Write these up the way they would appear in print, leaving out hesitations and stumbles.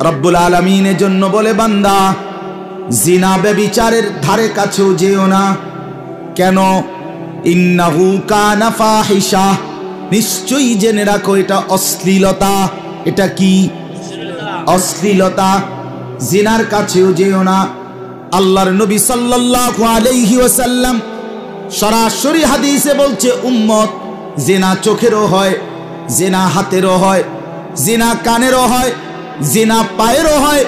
রব্বুল আলামিনের জন্য বলে, বান্দা জিনা ব্যভিচারের ধারে কাছেও যেও না। কেন? ইন্নাহু কানা ফাহিশা, নিশ্চয়ই জেনে রাখো এটা অশ্লীলতা। এটা কি? অশ্লীলতা। জিনার কাছেও যেও না। আল্লাহর নবী সাল্লাল্লাহু আলাইহি ওয়াসাল্লাম সরাসরি হাদিসে বলছে, উম্মত জিনা চোখেরও হয়, জিনা হাতেরও হয়, জিনা কানেরও হয়, জিনা পায়েরও হয়,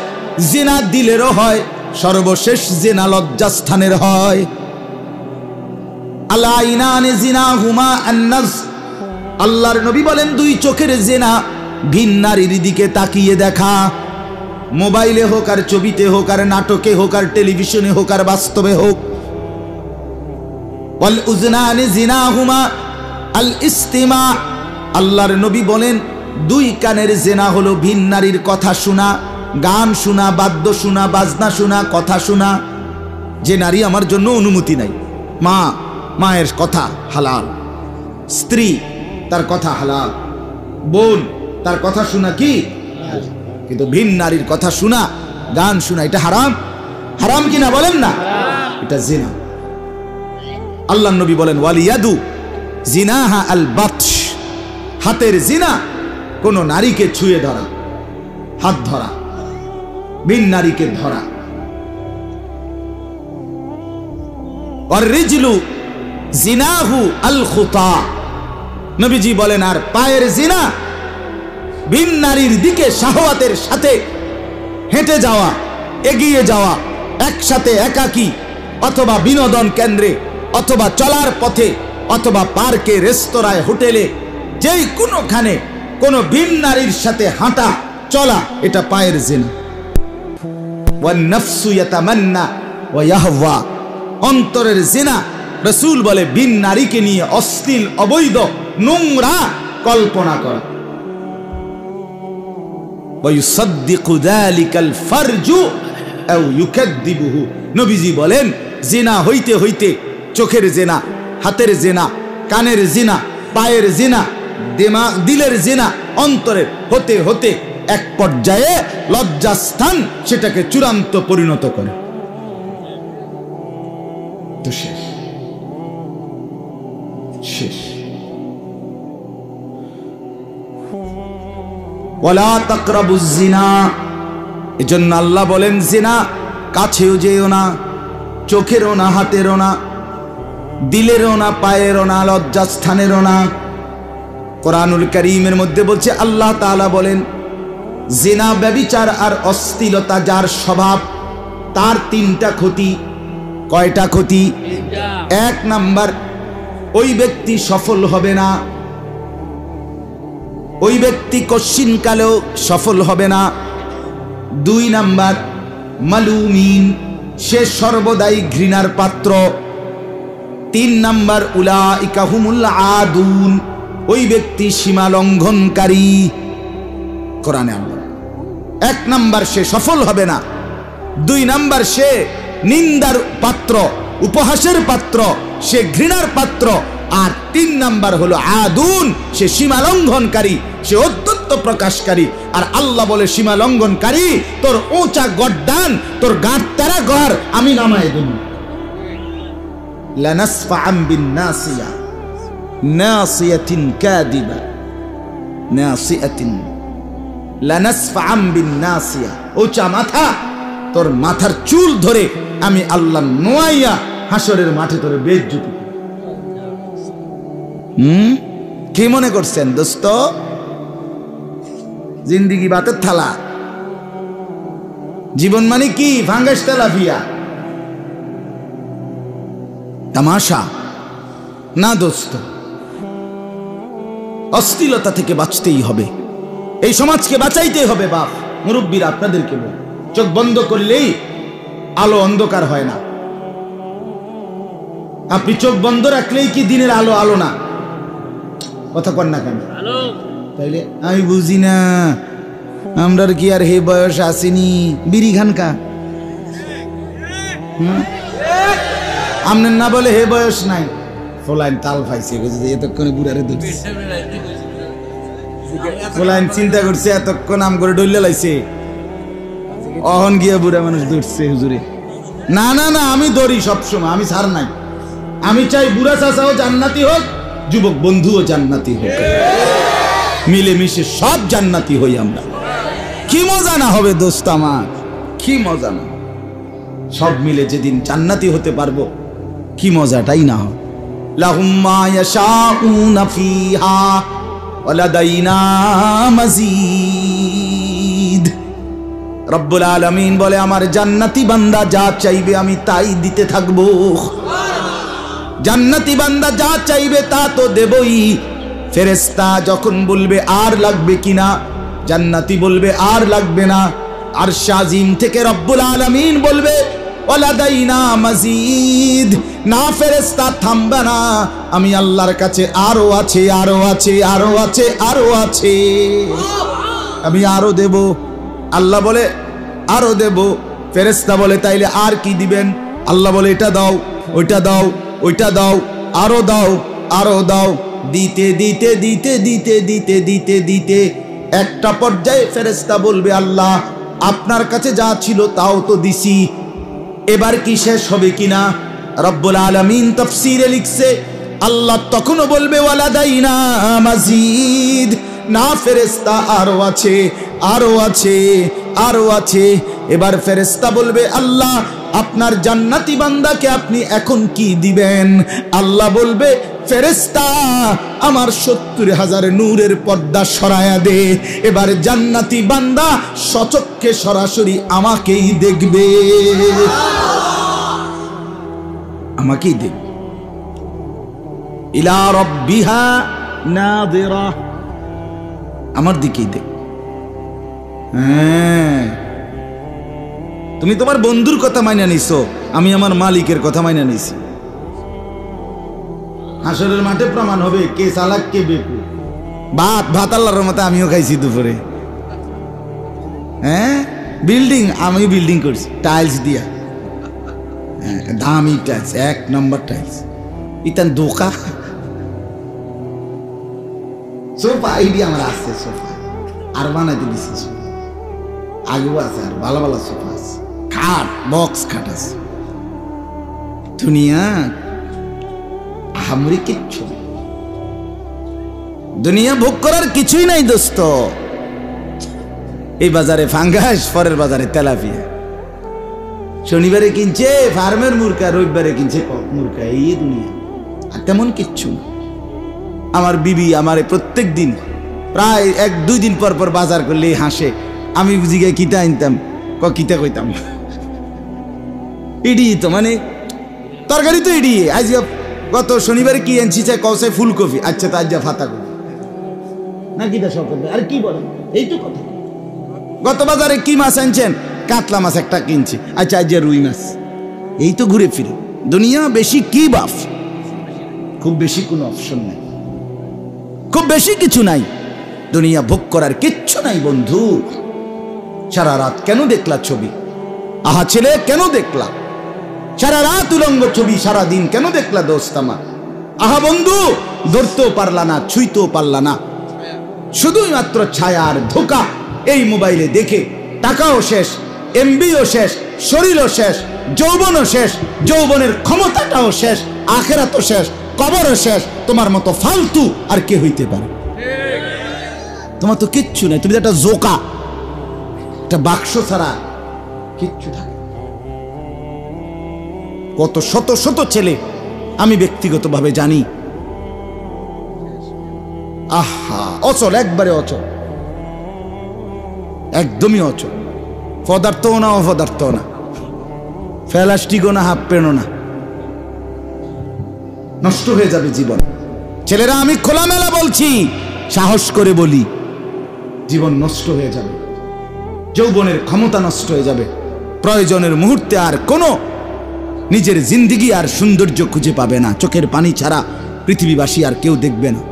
জিনা দিলেরও হয়, সর্বশেষ জিনা লজ্জাস্থানের হয়। আলা ইনানে জিনাহুমা আন-নাজ, আল্লাহর নবী বলেন দুই চোখের জিনা ভিন নারীর দিকে তাকিয়ে দেখা। মোবাইলে হোক আর ছবিতে হোক আর নাটকে হোক আর টেলিভিশনে হোক আর বাস্তবে হোক। ওয়াল উযনানি জিনাহুমা আল ইস্তিমা, আল্লাহর নবী বলেন দুই কানের জিনা হলো ভিন নারীর কথা শোনা, গান শোনা, বাদ্য শোনা, বাজনা শোনা, কথা শোনা। যে নারী আমার জন্য অনুমতি নাই, মা, মায়ের কথা হালাল, স্ত্রী তার কথা হালাল, বোন তার কথা শোনা কি, কিন্তু ভিন নারীর কথা শোনা, গান শোনা, এটা হারাম। হারাম কিনা বলেন না? এটা জিনা। আল্লাহর নবী বলেন ওয়ালিয়াদু জিনাহা আল বাতশ, হাতের জিনা কোন নারীকে ছুঁয়ে ধরা, হাত ধরা, ভিন নারীকে ধরা। আর রিজলু জিনাহু আল খুতা, নবীজি বলেন আর পায়ের জিনা ভিন নারীর দিকে শাহওয়াতের সাথে হেঁটে যাওয়া, এগিয়ে যাওয়া, একসাথে একাকী অথবা বিনোদন কেন্দ্রে অথবা চলার পথে অথবা পার্কে, রেস্তোরাঁয়, হোটেলে, যেই কোনোখানে কোন ভিন নারীর সাথে হাঁটা চলা, এটা পায়ের জিনা। ওয়ান নাফসু ইয়াতামান্না ওয়া ইয়াহওয়া, অন্তরের জিনা। রাসূল বলে ভিন নারীকে নিয়ে অশ্লীল, অবৈধ, নোংরা কল্পনা করা। ওয়া ইউসাদ্দিকু যালিকাল ফারজু আও ইউকাদ্দিবুহু, নবীজি বলেন জিনা হইতে হইতে চোখের জিনা, হাতের জিনা, কানের জিনা, পায়ের জিনা, দিলের জিনা, অন্তরের হতে হতে এক পর্যায়ে লজ্জাস্থান সেটাকে চূড়ান্ত পরিণত করে। তো শেষ শেষ। ওয়ালা তাকরাবুজ জিনা, এজন্য আল্লাহ বলেন জিনা কাছেও যেও না, চোখেরও না, হাতেরও না, দিলেরও না, পায়েরও না, লজ্জাস্থানেরও না। কোরআনুল কারীমের মধ্যে বলছে, আল্লাহ তাআলা বলেন জিনা, ব্যভিচার আর অশ্লীলতা যার স্বভাব, তার তিনটা ক্ষতি। কয়টা ক্ষতি? এক নাম্বার, ওই ব্যক্তি সফল হবে না, ওই ব্যক্তি কশ্চিনকালেও সফল হবে না। দুই নাম্বার, মালুমিন, সে সর্বদাই ঘৃণার পাত্র। তিন নাম্বার, উলাইকা হুমুল আদুন, ওই ব্যক্তি সীমা লঙ্ঘনকারী। কোরআনে আল্লাহ, এক নাম্বার সে সফল হবে না, দুই নাম্বার সে নিন্দার পাত্র, উপহাসের পাত্র, সে ঘৃণার পাত্র, আর তিন নাম্বার হলো আদুন, সে সীমা লঙ্ঘনকারী, সে অত্যন্ত প্রকাশকারী। আর আল্লাহ বলে সীমা লঙ্ঘনকারী, তোর উঁচা গড্ডান, তোর গাঁট তেরা ঘর আমি নামায় দেব। লানাসফাআন বিন-নাসিয়া নাসিয়াতিন কাযিবা, নাসিয়াতিন, লানাসফাআন বিন-নাসিয়া, উঁচা মাথা, তোর মাথার চুল ধরে আমি আল্লাহ নোয়াইয়া হাসরের মাঠে তোরে বেইজ্জতি। কি মনে করছেন দোস্ত? জিন্দিগি বাতের থালা, জীবন মানে কি? ভাঙ্গাস তেলাপিয়া, তামাশা না দোস্ত। অশ্লীলতা থেকে বাঁচতেই হবে, এই সমাজকে বাঁচাইতেই হবে। বাপ, মুরব্বীরা আপনাদেরকে বল, চোখ বন্ধ করলেই আলো অন্ধকার হয় না। আপনি চোখ বন্ধ রাখলেই কি দিনের আলো আলো না? কথা কন না কেন? তাইলে আমি বুঝি না, আমরার কি আর হে বয়স আসেনি? বিড়ি খানকা আমনের না বলে হে বয়স নাই, ফলাইন তাল পাইছে এতক্ষণে বুড়ারে ধরছে। বলেন চিন্তা করছে এতক্ষণ নাম করে ডইলে লাইছে অহন গিয়া বুড়া মানুষ দৌড়ছে হুজুরে না না না আমি দৌড়ি সবসময় আমি ছাড় নাই আমি চাই বুড়া চাচাও জান্নাতি হোক যুবক বন্ধুও জান্নাতি হোক মিলেমিশে সব জান্নাতি হই আমরা কি মজা না হবে দোস্ত আমার কি মজা না সব মিলে যেদিন জান্নাতি হতে পারবো কি মজাটাই না হবে লাহুম মা ইয়াশাউনা ফিহা ওয়া লাদাইনা মাজিদ রব্বুল আলামিন বলে আমার জান্নাতি বান্দা যা চাইবে আমি তাই দিতে থাকবো জান্নাতি বান্দা যা চাইবে তা তো দেবই ফেরেশতা যখন বলবে আর লাগবে কিনা জান্নাতি বলবে আর লাগবে না আরশ আজিম থেকে রব্বুল আলামিন বলবে ওয়ালাদাইনা মাজিদ না ফেরেশতা থামবে না আমি আল্লাহর কাছে আরো আছে আরো আছে আরো আছে আরো আছে আমি আরো দেব আল্লাহ বলে আরো দেব ফেরেশতা বলে তাইলে আর কি দিবেন আল্লাহ বলে এটা দাও ওইটা দাও ওইটা দাও আরো দাও আরো দাও দিতে দিতে দিতে দিতে দিতে দিতে দিতে একটা পর্যায়ে ফেরেশতা বলবে আল্লাহ আপনার কাছে যা ছিল তাও তো দিছি এবার কি শেষ হবে কিনা রব্বুল আলামিন তাফসীরে লিখছে আল্লাহ তখনও বলবে ওয়ালাদাইনা মাজিদ না ফেরেশতা আরো আছে আরো আছে আরো আছে এবার ফেরেশতা বলবে আল্লাহ আপনার জান্নাতি বান্দাকে আপনি এখন কি দিবেন আল্লাহ বলবে ফেরেশতা আমার ৭০,০০০ নূরের পর্দা সরায়া দে এবার জান্নাতি বান্দা সচক্ষে সরাসরি আমাকেই দেখবে আমাকেই দেখবে ইলা রাব্বিহা নাযিরা আমার দিকেই দেখ হ্যাঁ তুমি তোমার বন্ধুর কথা মাইনা নিছো আমি আমার মালিকের কথা মাইনা নিছি হাসরের মাঠে প্রমাণ হবে কে চালাক কে বেকু ভাত আল্লাহর মতো আমিও খাইছি দুপুরে হ্যাঁ বিল্ডিং আমি বিল্ডিং করছি টাইলস দিয়া দামি টাইলস 1 নম্বর টাইলস ইতান দোকা সোফা আইডি আমার আছে সোফা আর বানাইতে দিছি আগেও আছে আর ভালো ভালো সোফা আছে খাট বক্স খাট আছে দুনিয়া আহামরি কিচ্ছু দুনিয়া ভোগ করার কিছুই নাই দোস্ত এই বাজারে ফাঙ্গাস পরের বাজারে তেলাপিয়া শনিবারে কিনছে ফার্মের মুরগা রবিবারে কিনছে মুরগা এই দুনিয়া আর তেমন কিচ্ছু না আমার বিবি আমারে প্রত্যেক দিন প্রায় 1-2 দিন পর পর বাজার করলে হাসে আমি বুঝি গে কিতা আনতাম কিতা কইতাম ইডি তো মানে তরকারি তো ইডি আজ গত শনিবারে কি আনছি চাই কষে ফুলকপি আচ্ছা তো আজ যা ফাতা কপি না কিতা সব করবে আর কি বলেন এই তো কথা গত বাজারে কি মাছ আনছেন কাতলা মাছ একটা কিনছি আচ্ছা আজ রুই মাছ এই তো ঘুরে ফিরে দুনিয়া বেশি কি বাপ খুব বেশি কোনো অপশন নাই খুব বেশি কিছু নাই দুনিয়া ভোগ করার কিচ্ছু নাই বন্ধু সারা রাত কেন দেখলা ছবি আহা ছেলে কেন দেখলা সারা রাত উলঙ্গ ছবি সারা দিন কেন দেখলা দোস্ত আমার আহা বন্ধু ধরতেও পারলা না ছুঁইতেও পারলা না শুধুই মাত্র ছায়া আর ধোকা এই মোবাইলে দেখে টাকাও শেষ এমবিও শেষ শরীরও শেষ যৌবনও শেষ যৌবনের ক্ষমতাটাও শেষ আখেরাতও শেষ কবরও শেষ তোমার মতো ফালতু আর কে হইতে পারে তোমার তো কিচ্ছু নাই তুমি একটা জোকা একটা বাক্স ছাড়া কিচ্ছু থাকে কত শত শত ছেলে আমি ব্যক্তিগতভাবে জানি আহা অচল একবারে অচল একদমই অচল পদার্থও না অপদার্থও না প্লাস্টিকও না হাফ প্যান্টও না নষ্ট হয়ে যাবে জীবন ছেলেরা আমি খোলামেলা বলছি সাহস করে বলি জীবন নষ্ট হয়ে যাবে যৌবনের ক্ষমতা নষ্ট হয়ে যাবে প্রয়োজনের মুহূর্তে আর কোনো নিজের জিন্দেগি আর সৌন্দর্য খুঁজে পাবে না চোখের পানি ছাড়া পৃথিবীবাসী আর কেউ দেখবে না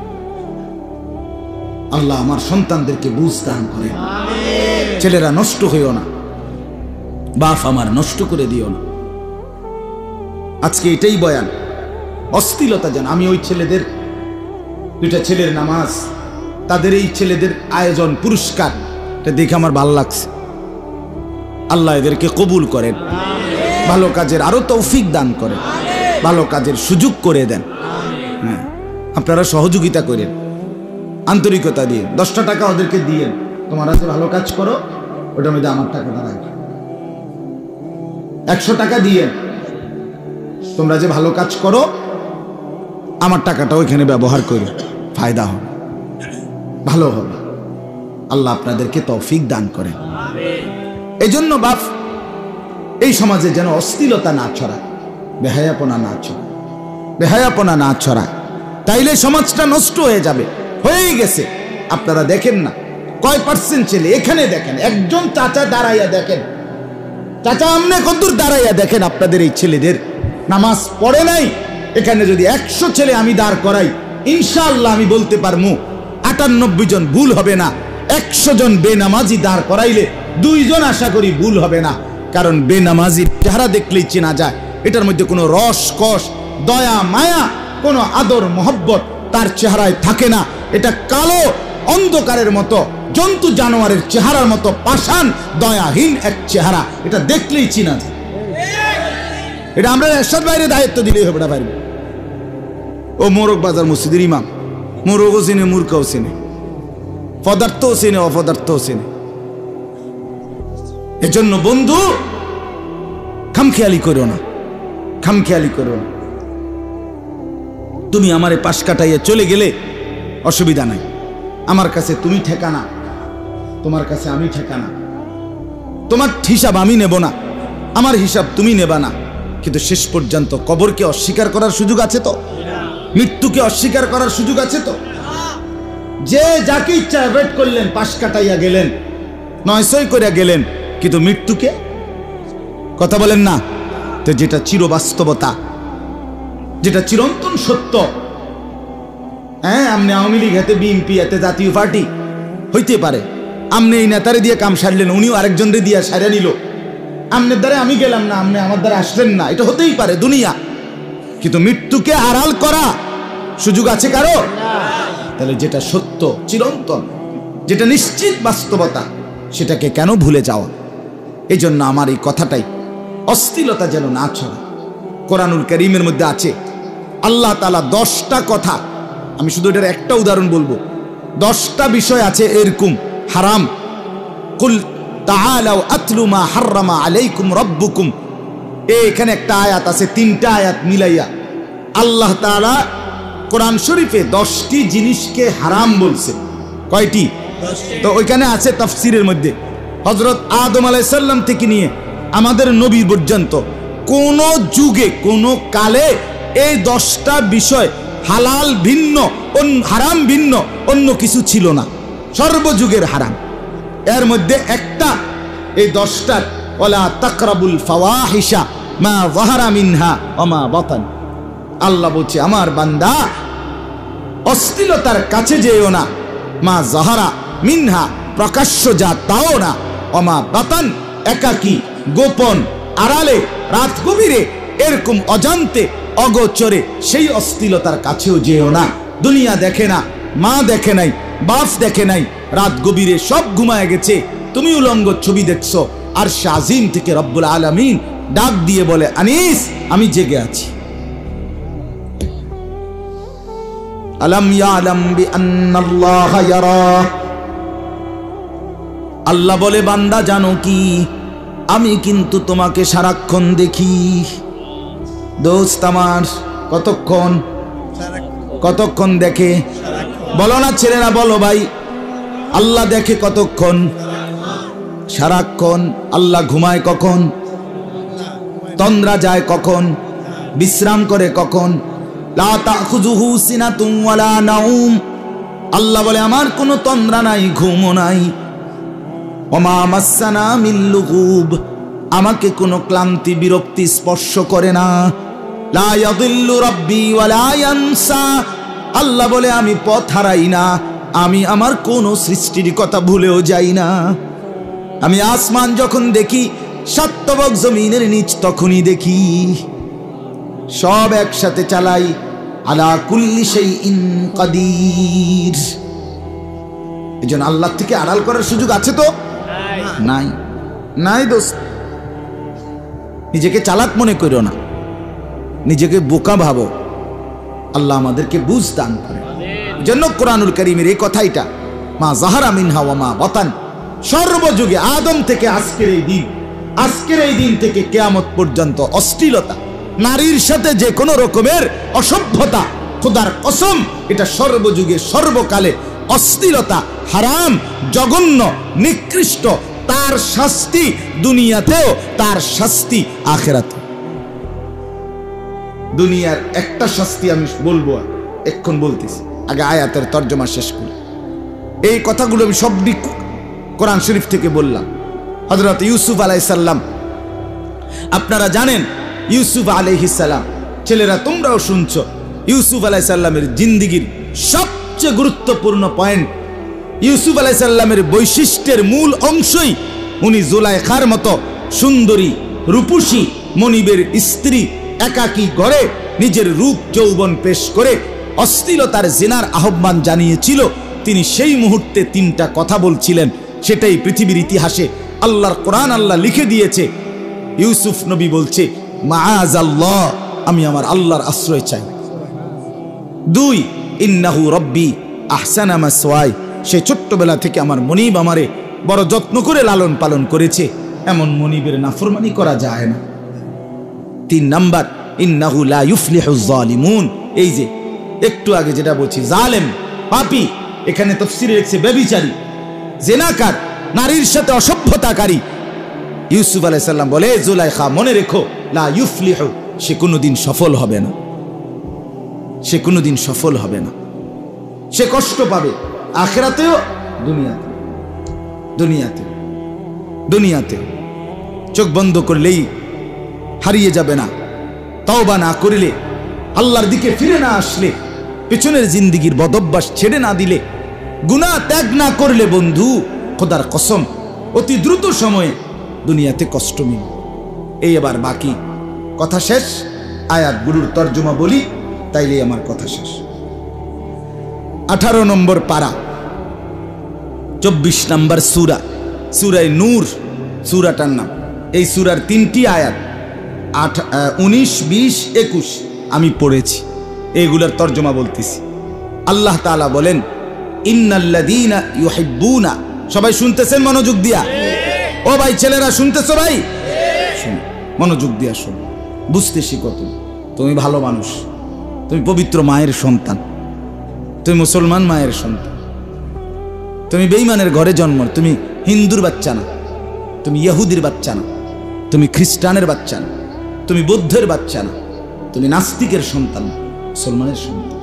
আল্লাহ আমার সন্তানদেরকে বুঝ দান করেন ছেলেরা নষ্ট হইও না বাপ আমার নষ্ট করে দিও না আজকে এটাই বয়ান অস্থিরতা জান আমি ওই ছেলেদের দুইটা ছেলের নামাজ তাদের এই ছেলেদের আয়োজন পুরস্কার, এটা দেখে আমার ভালো লাগছে। আল্লাহ এদেরকে কবুল করেন, ভালো কাজের আরো তৌফিক দান করেন, ভালো কাজের সুযোগ করে দেন। হ্যাঁ, আপনারা সহযোগিতা করেন আন্তরিকতা দিয়ে। 10টা টাকা ওদেরকে দিয়েন, তোমরা যে ভালো কাজ করো ওটার মধ্যে আমার টাকাটা রাখবে। 100 টাকা দিয়েন, তোমরা যে ভালো কাজ করো আমার টাকাটা ওইখানে ব্যবহার করো, ফায়দা হবে, ভালো হবে। আল্লাহ আপনাদেরকে তৌফিক দান করেন। এই জন্য বাপ, এই সমাজে যেন অশ্লীলতা না ছড়ায়, বেহায়াপনা না ছড়ায়, বেহায়াপনা না ছড়ায়, তাইলে সমাজটা নষ্ট হয়ে যাবে। হয়েই গেছে। আপনারা দেখেন না কয় পার্সেন্ট ছেলে, এখানে দেখেন একজন চাচা দাঁড়াইয়া দেখেন, চাচা আমনে কদ্দুর দাঁড়াইয়া দেখেন আপনাদের এই ছেলেদের নামাজ পড়ে নাই। এখানে যদি 100 ছেলে আমি দাঁড় করাই, ইনশাআল্লাহ আমি বলতে পারবো 98 জন ভুল হবে না। 100 জন বেনামাজি দাঁড় করাইলে 2 জন আশা করি ভুল হবে না। কারণ বেনামাজির চেহারা দেখলেই চেনা যায়, এটার মধ্যে কোনো রস কস, দয়া মায়া, কোনো আদর মহব্বত তার চেহারায় থাকে না। এটা কালো অন্ধকারের মতো, জন্তু জানোয়ারের চেহারার মতো পাষাণ দয়াহীন এক চেহারা, এটা দেখলেই চেনা যায়। এটা আমরা এরশাদ বাইরে দায়িত্ব দিলেই হবে না পারবে। ও মোরগ বাজার মসজিদের ইমাম, মোরগও চেনে, মূর্খও চেনে, পদার্থও চেনে, অপদার্থও চেনে। এজন্য বন্ধু খামখেয়ালি করো না, খামখেয়ালি করো না। তুমি আমারে পাশ কাটাইয়া চলে গেলে অসুবিধা নাই, আমার কাছে তুমি ঠেকানা, তোমার কাছে আমি ঠেকানা। তোমার হিসাব আমি নেব না, আমার হিসাব তুমি নেবা না, কিন্তু শেষ পর্যন্ত কবরকে অস্বীকার করার সুযোগ আছে তো? মৃত্যুকে অস্বীকার করার সুযোগ আছে তো? যে যাকে ইচ্ছা অ্যাভয়েড করলেন, পাশ কাটাইয়া গেলেন, নয়সই করে গেলেন, কিন্তু মৃত্যুকে কথা বলেন না। তো যেটা চিরবাস্তবতা, যেটা চিরন্তন সত্য, হ্যাঁ, আমনে আওয়ামী লীগ হাতে বিএনপি হাতে জাতীয় পার্টি হইতে পারে, আমনে এই নেতারে দিয়ে কাম সারলেন, উনিও আরেকজনরে দিয়ে সারা নিল, আমনের দ্বারা আমি গেলাম না, আমনে আমার দ্বারা আসলেন না, এটা হতেই পারে দুনিয়া। কিন্তু মৃত্যুকে আড়াল করা সুযোগ আছে কারো? তাহলে যেটা সত্য চিরন্তন, যেটা নিশ্চিত বাস্তবতা, সেটাকে কেন ভুলে যাওয়া? এই জন্য আমার এই কথাটাই, অশ্লীলতা যেন না ছড়ায়। কোরআনুল কারীমের মধ্যে আছে আল্লাহ তাআলা 10টা কথা, আমি শুধু এটার একটা উদাহরণ বলবো, 10টা বিষয় আছে এরকম হারাম। কুল তাআলাউ আতলু মা হাররামা আলাইকুম রাব্বুকুম, এখানে একটা আয়াত আছে, 3টা আয়াত মিলাইয়া আল্লাহ তাআলা কোরআন শরীফে 10টি জিনিসকে হারাম বলছে। কয়টি? তো ওইখানে আছে তাফসীরের মধ্যে, হযরত আদম আলাইহিস সালাম থেকে নিয়ে আমাদের নবী পর্যন্ত কোন যুগে কোন কালে এই 10টা বিষয় হালাল ভিন্ন, হারাম ভিন্ন অন্য কিছু ছিল না, সর্বযুগের হারাম। এর মধ্যে একটা, এই 10টার ওয়ালা তাকরাবুল ফাওয়াহিশা মা যাহারা মিনহা ওয়া মা বাতান। আল্লাহ বলছে আমার বান্দা অশ্লীলতার কাছে যেও না, মা যাহারা মিনহা প্রকাশ্য যা তাও না, ওয়া মা বাতান একাকী গোপন আড়ালে রাত গভীরে এরকম অজান্তে অগোচরে সেই অশ্লীলতার কাছেও যেও না। দুনিয়া দেখে না, মা দেখে নাই, বাপ দেখে নাই, রাত গভীরে সব ঘুমায় গেছে, তুমি উলঙ্গ ছবি দেখছো, আর শাজিম থেকে রব্বুল আলামিন ডাক দিয়ে বলে আনিস আমি জেগে আছি। আলাম ইয়ালাম বিআন্নাল্লাহ ইয়ারা, আল্লাহ বলে বান্দা জানো কি, আমি কিন্তু তোমাকে সারাক্ষণ দেখি। দোস্ত আমার কতক্ষণ কতক্ষণ দেখে? বলো না ছেলেরা, বলো ভাই, আল্লাহ দেখে কতক্ষণ? সারাক্ষণ। আল্লাহ ঘুমায় কখন? তন্দ্রা যায় কখন? বিশ্রাম করে কখন? লা তাখুযুহু সিনাতুন ওয়ালা নাউম, আল্লাহ বলে আমার কোনো তন্দ্রা নাই, ঘুমও নাই। ওমা মাসসানা মিন লুগুব, আমাকে কোনো ক্লান্তি বিরক্তি স্পর্শ করে না। লা ইয়াদিল্লু রাব্বি ওয়ালা ইয়ানসা, আল্লাহ বলে আমি পথ হারাই না, আমি আমার কোনো সৃষ্টির কথা ভুলেও যাই না। আমি আসমান যখন দেখি, সাতবক জমিনের নিচ তখনই দেখি, সব একসাথে চালাই। আলা কুল্লি শাইইন কাদির, এই জন্য আল্লাহ থেকে আড়াল করার সুযোগ আছে তো নাই, নাই দোস্ত। নিজেকে চালাক মনে করো না, নিজেকে বোকা ভাবো। আল্লাহ আমাদেরকে বুঝ দান করে। জন্য কোরআনুল কারীমের এই কথাইটা, মা যাহারা মিনহা ওয়া মা বাতান, সর্বযুগে আদম থেকে আজকের এই দিন থেকে কিয়ামত পর্যন্ত অশ্লীলতা, নারীর সাথে যে কোনো রকমের অসভ্যতা, খোদার কসম এটা সর্বযুগে সর্বকালে অশ্লীলতা, হারাম, জঘন্য, নিকৃষ্ট। তার শাস্তি দুনিয়াতেও, তার শাস্তি আখিরাতে। দুনিয়ার একটা শাস্তি আমি বলবো, এখন বলতেছি, আগে আয়াতের তর্জমা শেষ করি। এই কথাগুলো আমি সবই কোরআন শরীফ থেকে বললাম। হযরত ইউসুফ আলাইহিস সালাম, আপনারা জানেন ইউসুফ আলাইহিস সালাম, ছেলেরা তোমরাও শুনছো, ইউসুফ আলাইহিস সালামের জিন্দেগীর সবচেয়ে গুরুত্বপূর্ণ পয়েন্ট, ইউসুফ আলাইহিস সালামের বৈশিষ্ট্যের মূল অংশই উনি জুলাইখার মতো সুন্দরী রূপসী মনিবের স্ত্রী একাকী ঘরে নিজের রূপ যৌবন পেশ করে অশ্লীলতার জিনার আহ্বান জানিয়েছিল। তিনি সেই মুহূর্তে তিনটা কথা বলছিলেন, সেটাই পৃথিবীর ইতিহাসে আল্লাহর কোরআন আল্লাহ লিখে দিয়েছে। ইউসুফ নবী বলছে, মাআযাল্লাহ, আমি আমার আল্লাহর আশ্রয় চাই। 2, ইন্নাহু রব্বি আহসানা মাসওয়াই, সে ছোট্টবেলা থেকে আমার মনিব আমারে বড় যত্ন করে লালন পালন করেছে, এমন মনিবের নাফরমানি করা যায় না। 3 নাম্বার, ইন্নাহু লা ইউফলিহুজ জালিমুন, এই যে একটু আগে যেটা বলছি, জালেম, পাপী, এখানে তাফসীরে লিখছে ব্যভিচারী, জিনাকার, নারীর সাথে অসভ্যতাকারী। ইউসুফ আলাইহিস সালাম বলে, জুলাইখা মনে রেখো, লা ইউফলিহু, সে কোনোদিন সফল হবে না, সে কোনোদিন সফল হবে না, সে কষ্ট পাবে আখিরাতেও দুনিয়াতে। চোখ বন্ধ করলেই হারিয়ে যাবে না, তওবা না করিলে, আল্লাহর দিকে ফিরে না আসলে, পেছনের জিন্দেগীর বদভ্যাস ছেড়ে না দিলে, গুনাহ ত্যাগ না করলে, বন্ধু খোদার কসম অতি দ্রুত সময়ে দুনিয়াতে কষ্ট মিলবে। এই এবার বাকি কথা শেষ, আয়াতগুলোর তর্জমা বলি, তাইলে আমার কথা শেষ। 18 নম্বর পারা, 24 নম্বর সূরা, সূরায়ে নূর সূরাটার নাম। এই সূরার 3টি আয়াত 19, 20, 21 আমি পড়েছি, এইগুলোর তর্জমা বলতেছি। আল্লাহ তাআলা বলেন, ইন্নাল্লাযীনা ইউহিব্বুনা, সবাই শুনতেছেন মনোযোগ দিয়া? ও ভাই ছেলেরা শুনতেছো ভাই? শুনো, মনোযোগ দিয়া শোনো, বুঝতে শিখো। তুমি ভালো মানুষ, তুমি পবিত্র মায়ের সন্তান, তুমি মুসলমান মায়ের সন্তান, তুমি বেঈমানের ঘরে জন্ম, তুমি হিন্দুর বাচ্চা না, তুমি ইহুদির বাচ্চা না, তুমি খ্রিস্টানের বাচ্চা না, তুমি বৌদ্ধের বাচ্চা না, তুমি নাস্তিকের সন্তান, মুসলমানের সন্তান।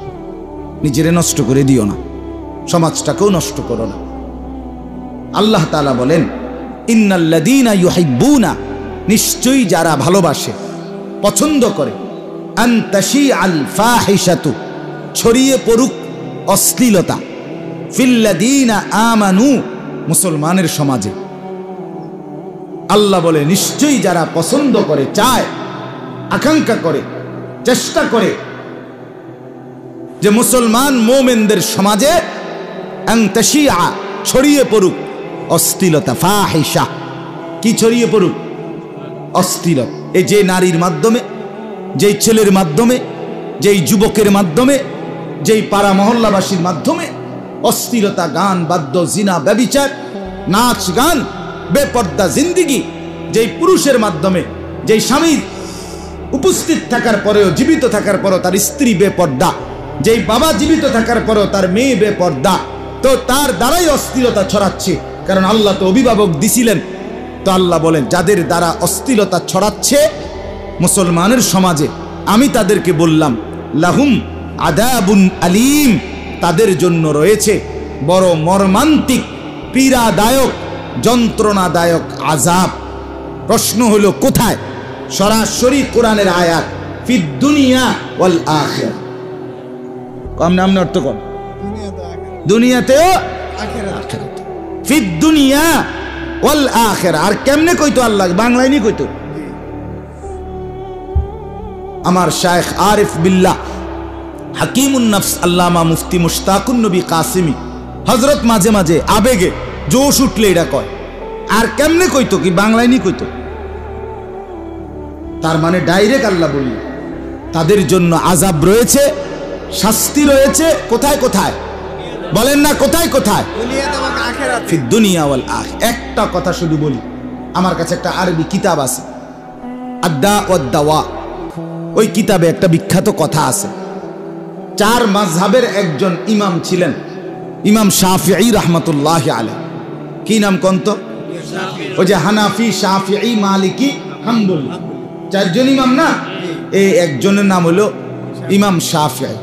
নিজেরে নষ্ট করে দিও না, সমাজটাকেও নষ্ট করো না। আল্লাহ তাআলা বলেন, ইন্নাল্লাযীনা ইউহিব্বুনা, নিশ্চয়ই যারা ভালোবাসে, পছন্দ করে, আন তাশিআল ফাহিশাতু, ছড়িয়ে পড়ুক অশ্লীলতা, ফিল্লাযীনা আমানু, মুসলমানের সমাজে। আল্লাহ বলে, নিশ্চয়ই যারা পছন্দ করে, চায়, আকাঙ্ক্ষা করে, চেষ্টা করে যে মুসলমান মুমিনদের সমাজে আন তাশিআ, ছড়িয়ে পড়ুক অশ্লীলতা, ফাহিশা, কি ছড়িয়ে পড়ুক? অশ্লীলতা। এই যে নারীর মাধ্যমে, যেই ছেলের মাধ্যমে, যেই যুবকের মাধ্যমে, যেই পাড়া মহল্লাবাসীর মাধ্যমে অশ্লীলতা, গান, বাদ্য, জিনা, ব্যভিচার, নাচ গান, বেপর্দা জিন্দিগি, যেই পুরুষের মাধ্যমে, যেই স্বামী উপস্থিত থাকার পরেও, জীবিত থাকার পরেও তার স্ত্রী বেপর্দা, যেই বাবা জীবিত থাকার পরেও তার মেয়ে বেপর্দা, তো তার দ্বারাই অশ্লীলতা ছড়াচ্ছে। কারণ আল্লাহ তো অভিভাবক দিছিলেন। তো আল্লাহ বলেন, যাদের দ্বারা অশ্লীলতা ছড়াচ্ছে মুসলমানের সমাজে, আমি তাদেরকে বললাম, লাহুম আযাবুন আলীম, তাদের জন্য রয়েছে বড় মর্মান্তিক, পীড়াদায়ক, যন্ত্রণাদায়ক আযাব। প্রশ্ন হলো কোথায়? সরাসরি কোরআনের আয়াত, ফিদ দুনিয়া ওয়াল আখিরা। কম নাম অর্থ কম, দুনিয়াতেও আখিরাতে, ফিদ দুনিয়া ওয়াল আখিরা। আর কেমনে কইতো আল্লাহ? বাংলায় নি কইতো। আমার শায়েখ আরিফ বিল্লাহ হাকিমুন নফস আল্লামা মুফতি মুশতাকুন নবী কাসিমি হযরত মাঝে মাঝে আবেগে জোশ উঠলে এটা কয়, আর কেমনে কইতো কি বাংলায় নি কইতো। তার মানে ডাইরেক্ট আল্লাহ বলি তাদের জন্য আযাব রয়েছে, শাস্তি রয়েছে। কোথায় কোথায় বলেন না, কোথায় কোথায়? ফিদ দুনিয়া ওয়াল আখিরা। একটা কথা শুধু বলি, আমার কাছে একটা আরবি কিতাব আছে, আদ্দা ওয়াদ দাওয়া। ওই কিতাবে একটা বিখ্যাত কথা আছে। 4 মাযহাবের একজন ইমাম ছিলেন, ইমাম শাফিঈ রাহমাতুল্লাহি আলাইহি। কি নাম কোনতো? ওই যে হানাফি, শাফিঈ, মালিকি, হাম্বলি, 4 জন ইমাম না? এই একজনের নাম হলো ইমাম শাফিঈ।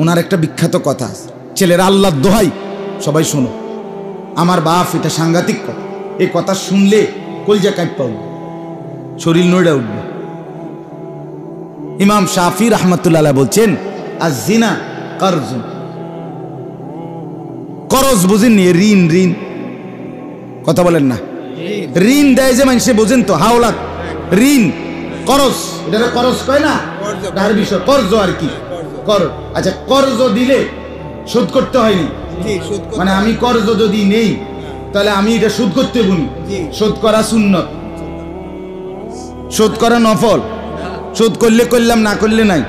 ওনার একটা বিখ্যাত কথা আছে, ছেলেরা আল্লাহর দোহাই সবাই শোনো, আমার বাপ এটা সাংঘাতিক কথা, এই কথা শুনলে কলজা কাঁপা উঠবে, শরীর নড়ে উঠবে। ইমাম শাফিঈ রাহমাতুল্লাহ আলাইহি বলছেন, আয-জিনা কারজুন। করজ বুঝেননি? ঋণ, ঋণ কথা বলেন না, ঋণ দেয় যে মানুষে, বোঝেন তো? হাওলাত, ঋণ, করজ, এটা করজ কয় না, তার বিষয় কর্জ আর কি, কর। আচ্ছা, কর্জ দিলে শোধ করতে হয়নি, মানে আমি কর্জ যদি নেই তাহলে আমি এটা শোধ করতে বলি। শোধ করা সুন্নত, শোধ করা নফল। শোধ করলে করলাম, না করলে নাই,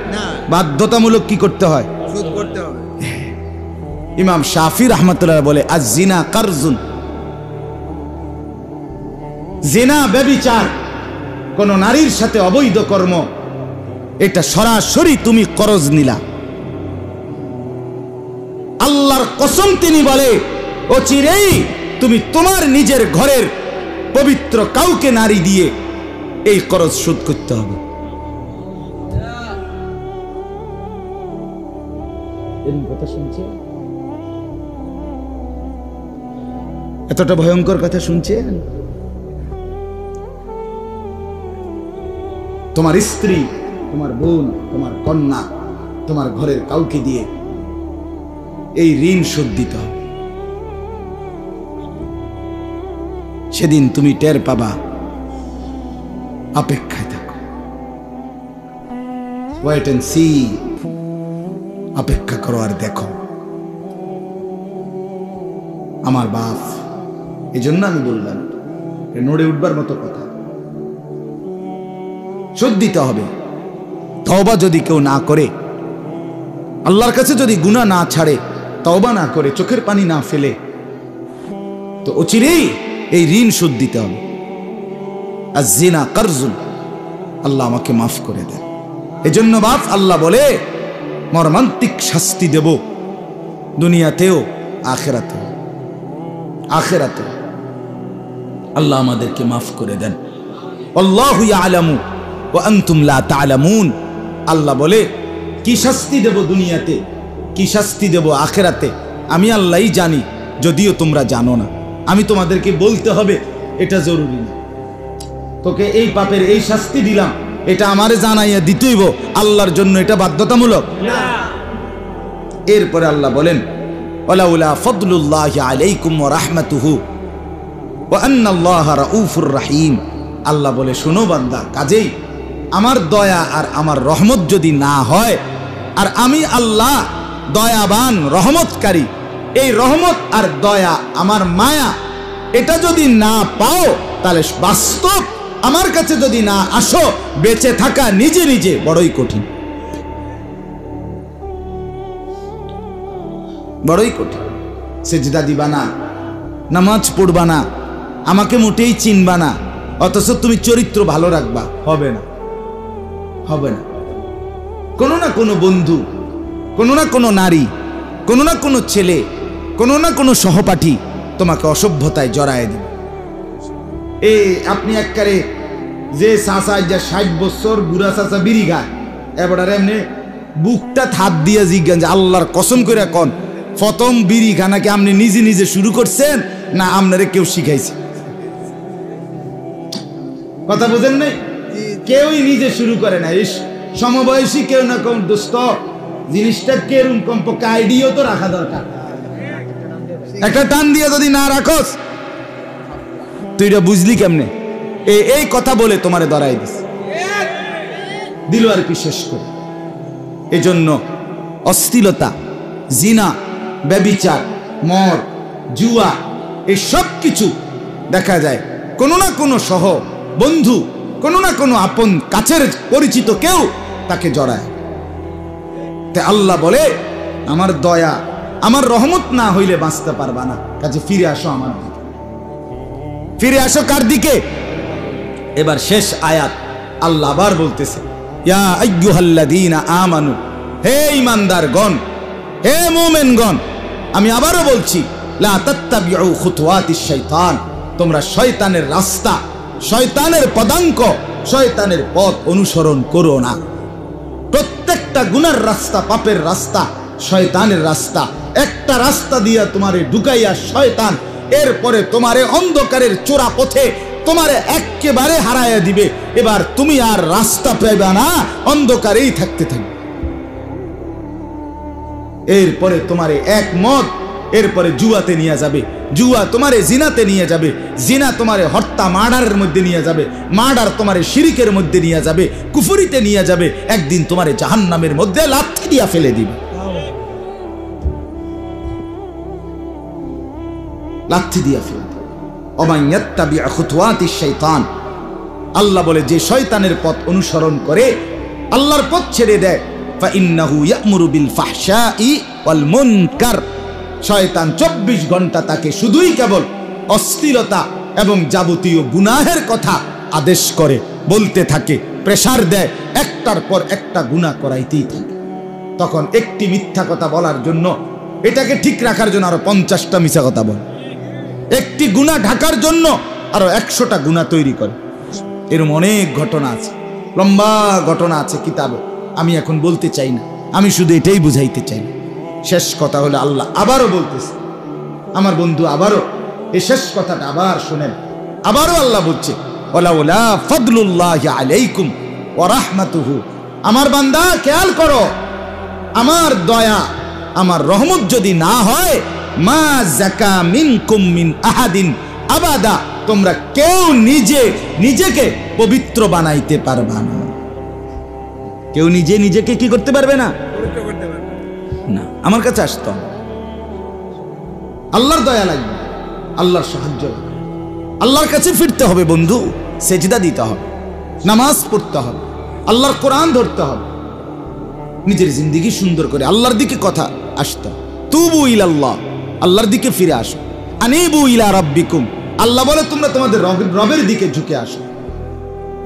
বাধ্যতামূলক কি করতে হয়? শোধ করতে হবে। ইমাম শাফিঈ রাহমাতুল্লাহ বলে, আয-জিনা কারজুন। জিনা, ব্যভিচার, কোন নারীর সাথে অবৈধ কর্ম, এটা সরাসরি তুমি করজ নিলা। আল্লাহর কসম তিনি বলে, অচিরেই তুমি তোমার নিজের ঘরের পবিত্র কাউকে নারী দিয়ে এই করজ শোধ করতে হবে। কথা শুনছে? এতটা ভয়ঙ্কর কথা শুনছেন? তোমার স্ত্রী, তোমার বোন, তোমার কন্যা, তোমার ঘরের কাউকে দিয়ে এই ঋণ শোধ দিতে হবে। সেদিন তুমি টের পাবা। অপেক্ষায় থাকো, ওয়েট এন্ড সি। অপেক্ষা করো আর দেখো। আমার বাপ, এই জন্য আমি বললাম, নড়ে উঠবার মতো কথা। শোধ দিতে হবে। তওবা যদি কেউ না করে, আল্লাহর কাছে যদি গুনাহ না ছাড়ে, তওবা না করে, চোখের পানি না ফেলে, তো অচিরেই এই ঋণ শোধ দিতে হবে। আয-জিনা কারজুন। আল্লাহ আমাকে মাফ করে দেন। এজন্য বাপ, আল্লাহ বলে মর্মান্তিক শাস্তি দেব, দুনিয়াতেও আখিরাতেও। আখিরাতেও আল্লাহ আমাদেরকে মাফ করে দেন। আল্লাহু ইয়ালামু ওয়া আনতুম লা তা'লামুন। আল্লাহ বলে কি শাস্তি দেব দুনিয়াতে, কি শাস্তি দেব আখিরাতে, আমি আল্লাহই জানি, যদিও তোমরা জানো না। আমি তোমাদেরকে বলতে হবে এটা জরুরি না। তোকে এই পাপের এই শাস্তি দিলাম, এটা আমারে জানাইয়া দিতেইব, আল্লাহর জন্য এটা বাধ্যতামূলক না। এরপরে আল্লাহ বলেন, ওয়ালাউলা ফাদলুল্লাহি আলাইকুম ওয়া রাহমাতুহু ওয়া আন্নাল্লাহা রাউফুর রহিম। আল্লাহ বলে, শোনো বান্দা, কাজেই আমার দয়া আর আমার রহমত যদি না হয়, আর আমি আল্লাহ দয়াবান, রহমতকারী, এই রহমত আর দয়া, আমার মায়া, এটা যদি না পাও, তাহলে বাস্তব আমার কাছে যদি না আসো, বেঁচে থাকা নিজে নিজে বড়ই কঠিন, বড়ই কঠিন। সেজদা দিবা না, নামাজ পড়বা না, আমাকে মোটেই চিনবা না, অথচ তুমি চরিত্র ভালো রাখবা, হবে না, হবে না। কোনো না কোনো বন্ধু, কোনো না কোনো নারী, কোনো না কোনো ছেলে, কোনো না কোনো সহপাঠী তোমাকে অসভ্যতায় জড়ায় দিবে। এই আপনি একবারে যে চাচা, যা 60 বছর বুড়া চাচা বিড়ি খায়, এবার এমনি বুকটা হাত দিয়ে জিজ্ঞান যে আল্লাহর কসম করে কোন প্রথম বিড়ি খানাকে আপনি নিজে নিজে শুরু করছেন না আপনারে কেউ শিখাইছে? কথা বুঝেন নাই? কেউই নিজে শুরু করে না। এই সমবয়সী কেউ না কোন দোস্ত জিনিসটা কেরম কমপক্ষে আইডিয়াও তো রাখা দরকার। একটা টান দিয়ে যদি না রাখোস, তুই এটা বুঝলি কেমনে? এই কথা বলে তোমারে ধরাই দিস, দিল আর কি শেষ করে। এজন্য অশ্লীলতা, জিনা, ব্যভিচার, মদ, জুয়া, এই সব কিছু দেখা যায় কোনো না কোনো সহ বন্ধু, কোনো না কোনো আপন কাছের পরিচিত কেউ তাকে জড়ায়। তাই আল্লাহ বলে আমার দয়া, আমার রহমত না হইলে বাঁচতে পারবা না, কাজে ফিরে আসো আমার দিকে। ফিরে আসো কার দিকে? এবার শেষ আয়াত আল্লাহ আবার বলতেছে, ইয়া আইয়ুহাল্লাযীনা আমানু, হে ঈমানদারগণ, হে মুমিনগণ, আমি আবারও বলছি, লা তাত্তাবিউ খুতুওয়াতিশ শাইতান, তোমরা শয়তানের রাস্তা, শয়তানের পদাঙ্ক, শয়তানের পথ অনুসরণ করো না। প্রত্যেকটা গুনার রাস্তা, পাপের রাস্তা শয়তানের রাস্তা। একটা রাস্তা দিয়া তোমারে ঢুকাইয়া শয়তান এরপরে তোমারে অন্ধকারের চোরা পথে তোমারে একেবারে হারাইয়া দিবে। এবার তুমি আর রাস্তা পাইবা না, অন্ধকারেই থাকতে থাকবে। এরপরে তোমারে এক মত, এরপরে জুয়াতে নিয়ে যাবে, জুয়া তোমারে জিনাতে নিয়ে যাবে, জিনা তোমারে হত্যা মার্ডারের মধ্যে নিয়ে যাবে, মার্ডার তোমারে শিরিকের মধ্যে নিয়ে যাবে, কুফরিতে নিয়ে যাবে, একদিন তোমারে জাহান্নামের মধ্যে লাথি দিয়া ফেলে দিবে, লাথি দিয়া ফেলে দিবে। ওমান ইয়াত্তাবিউ খুতুওয়াতিশ শাইতান, আল্লাহ বলে যে শয়তানের পথ অনুসরণ করে, আল্লাহর পথ ছেড়ে দেয়, ফাইন্নাহু ইয়া'মুরু বিল ফাহশাই ওয়াল মুনকার, শয়তান 24 ঘন্টা তাকে শুধুই কেবল অশ্লীলতা এবং যাবতীয় গুনাহের কথা আদেশ করে, বলতে থাকে, প্রেসার দেয়, একটার পর একটা গুনাহ করাইতেই থাকে। তখন একটি মিথ্যা কথা বলার জন্য, এটাকে ঠিক রাখার জন্য আরো 50টা মিথ্যা কথা বলে, একটি গুনাহ ঢাকার জন্য আরো 100টা গুনাহ তৈরি করে। এরকম অনেক ঘটনা আছে, লম্বা ঘটনা আছে কিতাবে, আমি এখন বলতে চাই না, আমি শুধু এটাই বুঝাইতে চাই। শেষ কথা হলো আল্লাহ আবারও বলতেছে, আমার বন্ধু আবারও এই শেষ কথাটা আবার শুনেন। আবারও আল্লাহ বলছে, ওয়ালাউলা ফাদলুল্লাহি আলাইকুম ওয়া রাহমাতুহু, আমার বান্দা খেয়াল করো, আমার দয়া, আমার রহমত যদি না হয়, মা যাকা মিনকুম মিন আহাদিন আবাদা, তোমরা কেউ নিজেকে পবিত্র বানাইতে পারবা না। কেউ নিজেকে কি করতে পারবে না? না, আমার কাছে আসতো, আল্লাহর দয়া লাগবে, আল্লাহর সাহায্য, আল্লাহর কাছে ফিরতে হবে বন্ধু, সেজদা দিতে হবে, নামাজ পড়তে হবে, আল্লাহর কোরআন ধরতে হবে, নিজের জিন্দেগি সুন্দর করে আল্লাহর দিকে কথা আসতে। তুবু ইলাল্লাহ, আল্লাহর দিকে ফিরে আসো। আনিবু ইলা রাব্বিকুম, আল্লাহ বলে তোমরা তোমাদের রবের দিকে ঝুঁকে আসো।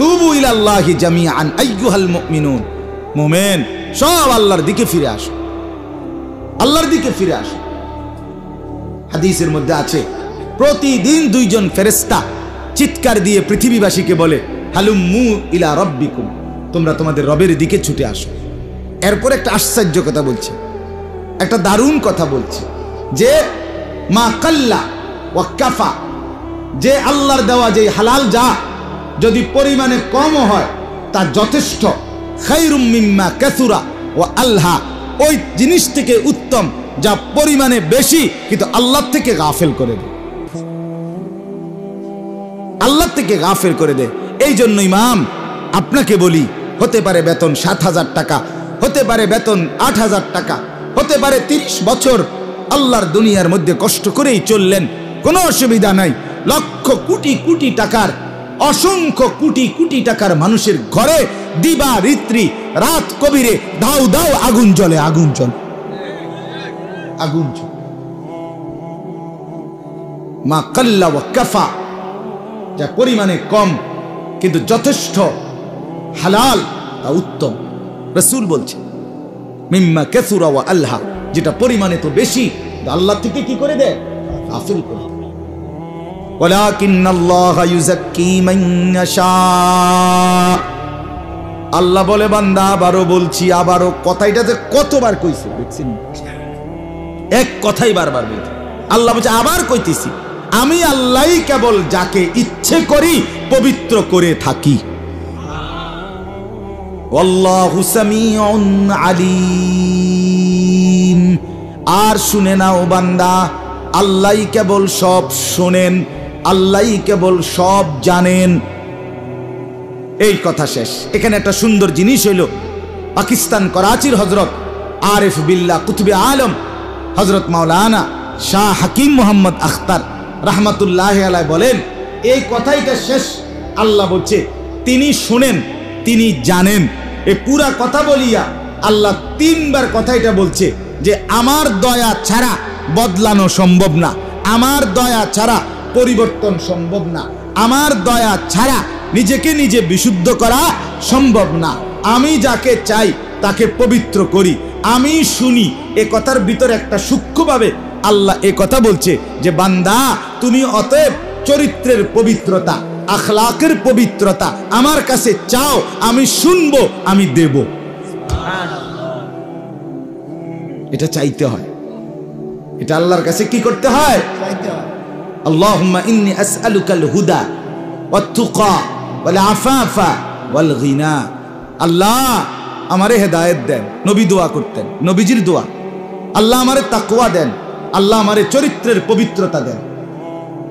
তুবু ইলাল্লাহি জামিআন আইয়ুহাল মুমিনুন, মুমিন সব আল্লাহর দিকে ফিরে আসো, আল্লাহর দিকে ফিরে আসো। হাদিসের মধ্যে আছে, প্রতিদিন 2 জন ফেরেশতা চিৎকার দিয়ে পৃথিবীবাসীকে বলে, হালুম্মু ইলা রাব্বিকুম, তোমরা তোমাদের রবের দিকে ছুটে আসো। এরপর একটা আশ্চর্য কথা বলছে, একটা দারুণ কথা বলছে, যে মা কাল্লা ওয়া কাফা, যে আল্লাহর দেওয়া যে হালাল যা যদি পরিমাণে কম হয় তা যথেষ্ট, খায়রুম মিম্মা কাসুরা ওয়া আলহা, ওই জিনিস থেকে উত্তম যা পরিমাণে বেশি কিন্তু আল্লাহ থেকে গাফেল করে দেয়, আল্লাহ থেকে গাফেল করে দেয়। এই জন্য ইমাম আপনাকে বলি, হতে পারে বেতন 7,000 টাকা, হতে পারে বেতন 8,000 টাকা, হতে পারে 30 বছর আল্লাহর দুনিয়ার মধ্যে কষ্ট করেই চললেন, কোনো অসুবিধা নাই। লক্ষ কোটি কোটি টাকার, অসংখ্য কোটি কোটি টাকার মানুষের ঘরে দিবা রাত্রি, রাত কবিরে দাও দাও আগুন জ্বলে, আগুন জ্বলে, আগুন জ্বলে। মা কাল্লা ওয়া কাফা, যা পরিমাণে কম কিন্তু যথেষ্ট হালাল তা উত্তম। রাসূল বলছে, মিম্মা কাসুরা ওয়া আলহা, যেটা পরিমাণে তো বেশি আল্লাহ থেকে কি করে দেয়? গাফিল করে। ওয়ালাকিন্নাল্লাহা ইউযাক্কি মান ইয়াশা, আল্লাহ বলে বান্দা আবারও বলছি, আবারও কথাটাতে কতবার কইছে দেখছেন, এক কথাই বারবার বলছে। আল্লাহ বলছে আবার কইতেছি, আমি আল্লাহই কেবল যাকে ইচ্ছে করি পবিত্র করে থাকি। আল্লাহু সামিউন আলিম, আর শুনে নাও বান্দা, আল্লাহই কেবল সব শোনেন, আল্লাহই কেবল সব জানেন। এই কথা শেষ। এখানে একটা সুন্দর জিনিস হইল, পাকিস্তান করাচির হজরত আরিফ বিল্লাহ কুতুবে আলম হজরত মাওলানা শাহ হাকিম মোহাম্মদ আখতার রাহমাতুল্লাহি আলাইহি বলেন, এই কথাইটা শেষ আল্লাহ বলছে তিনি শুনেন, তিনি জানেন। এই পুরা কথা বলিয়া আল্লাহ 3 বার কথাইটা বলছে যে আমার দয়া ছাড়া বদলানো সম্ভব না, আমার দয়া ছাড়া পরিবর্তন সম্ভব না, আমার দয়া ছাড়া নিজেকে নিজে বিশুদ্ধ করা সম্ভব না। আমি যাকে চাই তাকে পবিত্র করি, আমি শুনি। এ কথার ভিতরে একটা সূক্ষ্মভাবে আল্লাহ এ কথা বলছে যে বান্দা তুমি অতএব চরিত্রের পবিত্রতা, আখলাকের পবিত্রতা আমার কাছে চাও, আমি শুনবো, আমি দেব। এটা চাইতে হয়, এটা আল্লাহর কাছে কি করতে হয়? আল্লাহুম্মা ইন্নী আসআলুকাল হুদা ওয়াত তুকা ওয়াল আফাফা ওয়াল গিনা। আল্লাহ আমারে হেদায়েত দেন, নবী দোয়া করতেন, নবীজির দোয়া। আল্লাহ আমারে তাকওয়া দেন, আল্লাহ আমারে চরিত্রের পবিত্রতা দেন,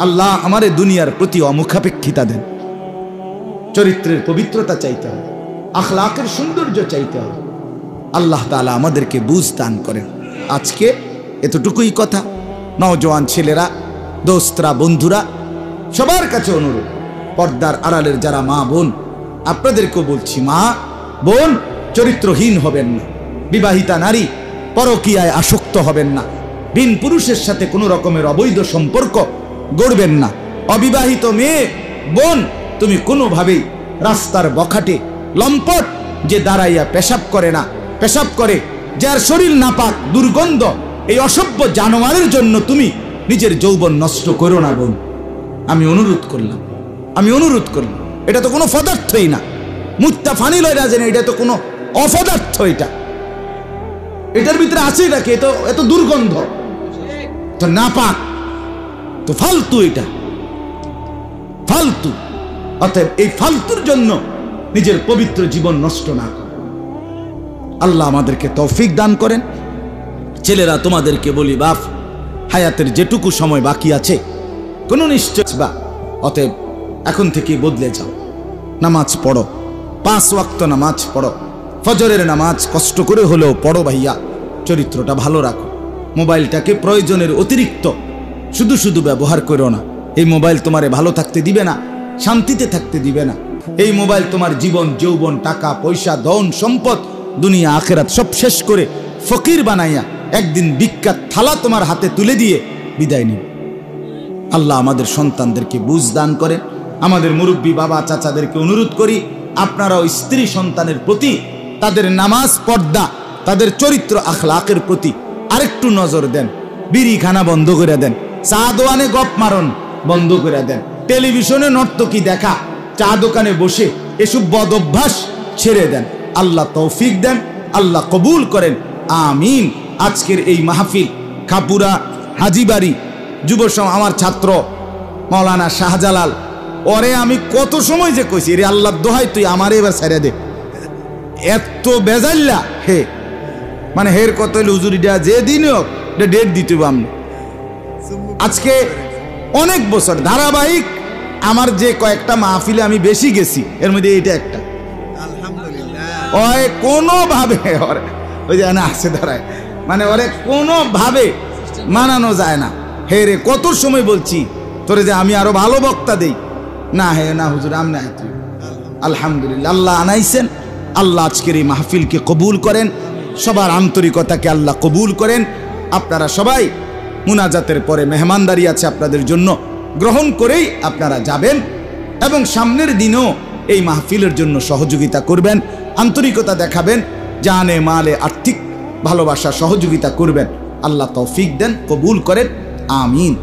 আল্লাহ আমারে দুনিয়ার প্রতি অমুখাপেক্ষিতা দেন। চরিত্রের পবিত্রতা চাইতে হবে, আখলাকের সৌন্দর্য চাইতে হবে। আল্লাহ তাআলা আমাদেরকে বুঝ দান করেন। আজকে এতটুকুই কথা। নওজোয়ান ছেলেরা, দোস্তরা, বন্ধুরা, সবার কাছে অনুরোধ, পর্দার আড়ালের যারা মা বোন, আপনাদেরকেও বলছি, মা বোন চরিত্রহীন হবেন না। বিবাহিতা নারী পরকীয়ায় আসক্ত হবেন না। ভিন পুরুষের সাথে কোনো রকমের অবৈধ সম্পর্ক গড়বেন না। অবিবাহিত মেয়ে বোন, তুমি কোনোভাবেই রাস্তার বখাটে লম্পট যে দাঁড়াইয়া পেশাব করে না, পেশাব করে, যার শরীর নাপাক, দুর্গন্ধ, এই অসভ্য জানোয়ারের জন্য তুমি নিজের যৌবন নষ্ট করো না বোন। আমি অনুরোধ করলাম, আমি অনুরোধ করলাম। এটা তো কোনো পদার্থই না, মুত্তা ফানি লয় না, এটা তো কোনো অপদার্থ। এটার ভিতরে আছে এটাকে, এত দুর্গন্ধ, তো নাপাক, তো ফালতু, এটা ফালতু। অতএব এই ফালতুর জন্য নিজের পবিত্র জীবন নষ্ট না করে আল্লাহ আমাদেরকে তৌফিক দান করেন। ছেলেরা তোমাদেরকে বলি, বাপ হায়াতের যেটুকু সময় বাকি আছে কোনো নিশ্চয় বা, অতএব এখন থেকে বদলে যাও। নামাজ পড়ো, 5 ওয়াক্ত নামাজ পড়ো, ফজরের নামাজ কষ্ট করে হলেও পড়ো ভাইয়া। চরিত্রটা ভালো রাখো। মোবাইলটাকে প্রয়োজনের অতিরিক্ত শুধু শুধু ব্যবহার করো না। এই মোবাইল তোমারে ভালো থাকতে দিবে না, শান্তিতে থাকতে দিবে না। এই মোবাইল তোমার জীবন, যৌবন, টাকা পয়সা, ধন সম্পদ, দুনিয়া আখেরাত সব শেষ করে ফকির বানাইয়া একদিন বিখ্যাত থালা তোমার হাতে তুলে দিয়ে বিদায় নিবে। আল্লাহ আমাদের সন্তানদেরকে বুঝ দান করেন। আমাদের মুরব্বী বাবা চাচাদেরকে অনুরোধ করি, আপনারাও স্ত্রী সন্তানের প্রতি, তাদের নামাজ, পর্দা, তাদের চরিত্র আখলাকের প্রতি আরেকটু নজর দেন। বিড়ি খানা বন্ধ করে দেন, চা দোকানে গপ মারণ বন্ধ করে দেন, টেলিভিশনে নর্তকী দেখা, চা দোকানে বসে এসব বদ অভ্যাস ছেড়ে দেন। আল্লাহ তৌফিক দেন, আল্লাহ কবুল করেন, আমিন। আজকের এই মাহফিল খাপুরা হাজিবাড়ি যুব আমার ছাত্র মাওলানা শাহজালাল, ওরে আমি কত সময় যে কইছি, রে আল্লাহর দোহাই তুই আমারে এবার ছেড়ে দে, এত বেজাল্লা হে, মানে হের কত হইলে হুজুরিটা যে দিন হোক ডেট দিতে আমি। আজকে অনেক বছর ধারাবাহিক আমার যে কয়েকটা মাহফিলে আমি বেশি গেছি, এর মধ্যে এইটা একটা। ওই কোনোভাবে ওই যে না আসে দাঁড়ায়, মানে ওরে কোনোভাবে মানানো যায় না। হে রে কত সময় বলছি তোরে যে আমি আরো ভালো বক্তা দেই, না হে না হুজুর আমি না। আলহামদুলিল্লাহ আল্লাহ আনাইছেন। আল্লাহ আজকের এই মাহফিলকে কবুল করেন, সবার আন্তরিকতাকে আল্লাহ কবুল করেন। আপনারা সবাই মুনাজাতের পরে মেহমানদারি আছে আপনাদের জন্য, গ্রহণ করেই আপনারা যাবেন এবং সামনের দিনও এই মাহফিলের জন্য সহযোগিতা করবেন, আন্তরিকতা দেখাবেন, জানে মালে আর্থিক ভালোবাসা সহযোগিতা করবেন। আল্লাহ তৌফিক দেন, কবুল করেন, আমিন।